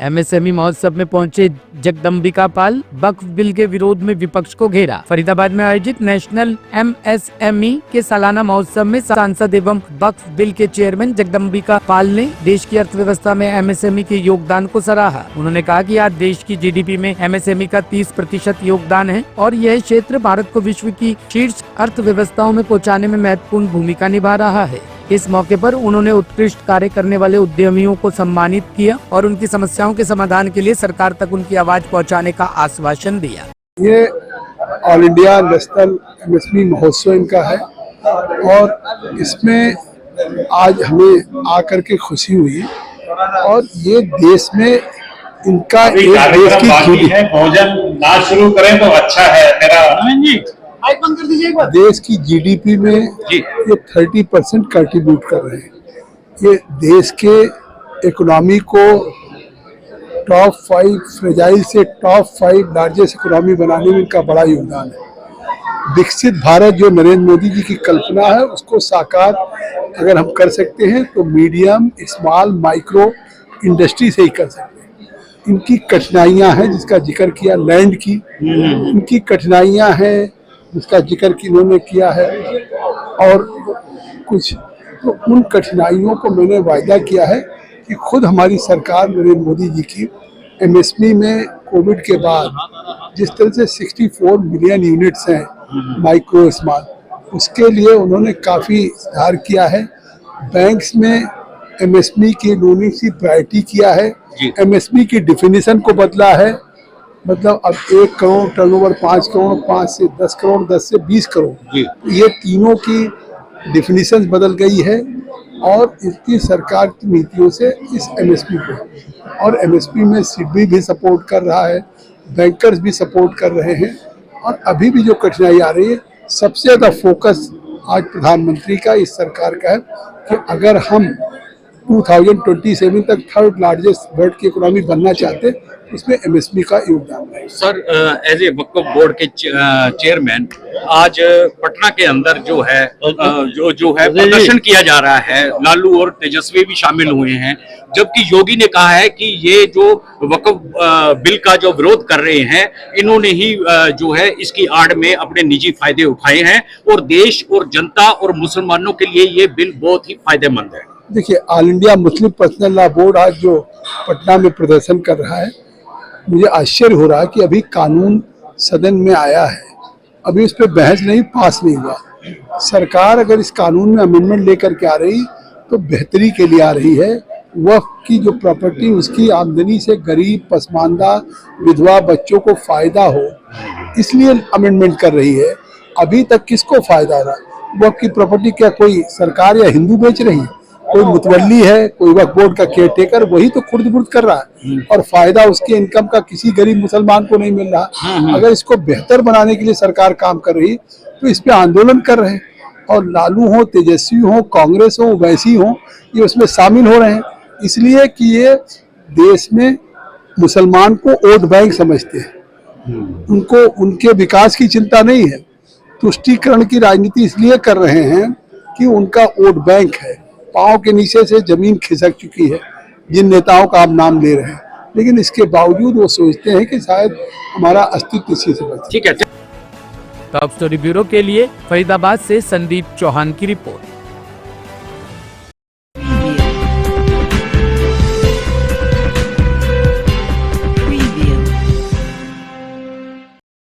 MSME महोत्सव में पहुंचे जगदम्बिका पाल, वक्फ बिल के विरोध में विपक्ष को घेरा। फरीदाबाद में आयोजित नेशनल एमएसएमई के सालाना महोत्सव में सांसद एवं वक्फ बिल के चेयरमैन जगदम्बिका पाल ने देश की अर्थव्यवस्था में एमएसएमई के योगदान को सराहा। उन्होंने कहा कि आज देश की जीडीपी में एमएसएमई का 30% योगदान है और यह क्षेत्र भारत को विश्व की शीर्ष अर्थव्यवस्थाओं में पहुँचाने में महत्वपूर्ण भूमिका निभा रहा है। इस मौके पर उन्होंने उत्कृष्ट कार्य करने वाले उद्यमियों को सम्मानित किया और उनकी समस्याओं के समाधान के लिए सरकार तक उनकी आवाज पहुंचाने का आश्वासन दिया। ये ऑल इंडिया नेशनल एमएसएमई महोत्सव इनका है और इसमें आज हमें आकर के खुशी हुई और ये देश में इनका एक देश की जीडीपी भोजन ना शुरू करें तो अच्छा है मेरा देश की जीडीपी में ये 30% कंट्रीब्यूट कर रहे हैं। ये देश के इकोनॉमी को टॉप 5 फ्रेजाइल से टॉप 5 लार्जेस्ट इकोनॉमी बनाने में इनका बड़ा योगदान है। विकसित भारत जो नरेंद्र मोदी जी की कल्पना है उसको साकार अगर हम कर सकते हैं तो मीडियम स्मॉल माइक्रो इंडस्ट्री से ही कर सकते हैं। इनकी कठिनाइयां हैं जिसका जिक्र किया लैंड की, इनकी कठिनाइयां हैं जिसका जिक्र इन्होंने किया है और कुछ तो उन कठिनाइयों को मैंने वायदा किया है कि खुद हमारी सरकार नरेंद्र मोदी जी की एमएसएमई में कोविड के बाद जिस तरह से 64 मिलियन यूनिट्स हैं माइक्रो स्मॉल, उसके लिए उन्होंने काफ़ी सुधार किया है। बैंक्स में एमएसएमई की लोनिंग की प्रायोरिटी किया है, एमएसएमई की डिफिनीशन को बदला है। मतलब अब 1 करोड़ टर्नओवर 5 करोड़, 5 से 10 करोड़, 10 से 20 करोड़, ये तीनों की डिफिनीशन बदल गई है और इसकी सरकार की नीतियों से इस एमएसपी को और एमएसपी में सिडबी भी सपोर्ट कर रहा है, बैंकर्स भी सपोर्ट कर रहे हैं और अभी भी जो कठिनाई आ रही है सबसे ज़्यादा फोकस आज प्रधानमंत्री का इस सरकार का है कि अगर हम 2027 तक 3rd लार्जेस्ट वर्ल्ड की इकोनॉमी बनना चाहते उसमें एमएसएमई का योगदान है। सर, एज ए वक्फ बोर्ड के चेयरमैन आज पटना के अंदर जो है प्रदर्शन किया जा रहा है, लालू और तेजस्वी भी शामिल हुए हैं, जबकि योगी ने कहा है कि ये जो वक्फ बिल का जो विरोध कर रहे हैं इन्होंने ही जो है इसकी आड़ में अपने निजी फायदे उठाए हैं और देश और जनता और मुसलमानों के लिए ये बिल बहुत ही फायदेमंद है। देखिए, all India Muslim personal law board आज जो पटना में प्रदर्शन कर रहा है, मुझे आश्चर्य हो रहा है कि अभी कानून सदन में आया है, अभी उस पर बहस नहीं, पास नहीं हुआ। सरकार अगर इस कानून में अमेंडमेंट लेकर के आ रही तो बेहतरी के लिए आ रही है। वक्फ की जो प्रॉपर्टी उसकी आमदनी से गरीब, पसमानदा, विधवा बच्चों को फायदा हो, इसलिए अमेंडमेंट कर रही है। अभी तक किसको फायदा रहा? वक्फ की प्रॉपर्टी क्या कोई सरकार या हिंदू बेच रही है? कोई मुतवल्ली है, कोई वक्फ बोर्ड का केयर टेकर, वही तो खुर्द बुर्द कर रहा है और फायदा उसके इनकम का किसी गरीब मुसलमान को नहीं मिल रहा। अगर इसको बेहतर बनाने के लिए सरकार काम कर रही तो इस पे आंदोलन कर रहे हैं और लालू हो, तेजस्वी हो, कांग्रेस हो, वैसी हो, ये उसमें शामिल हो रहे हैं इसलिए कि ये देश में मुसलमान को वोट बैंक समझते हैं, उनको उनके विकास की चिंता नहीं है। तुष्टीकरण की राजनीति इसलिए कर रहे हैं कि उनका वोट बैंक है। पाँव के नीचे से जमीन खिसक चुकी है जिन नेताओं का आप नाम ले रहे हैं, लेकिन इसके बावजूद वो सोचते हैं कि शायद हमारा अस्तित्व इसी से बचे। ठीक है। टॉप स्टोरी ब्यूरो के लिए फरीदाबाद से संदीप चौहान की रिपोर्ट।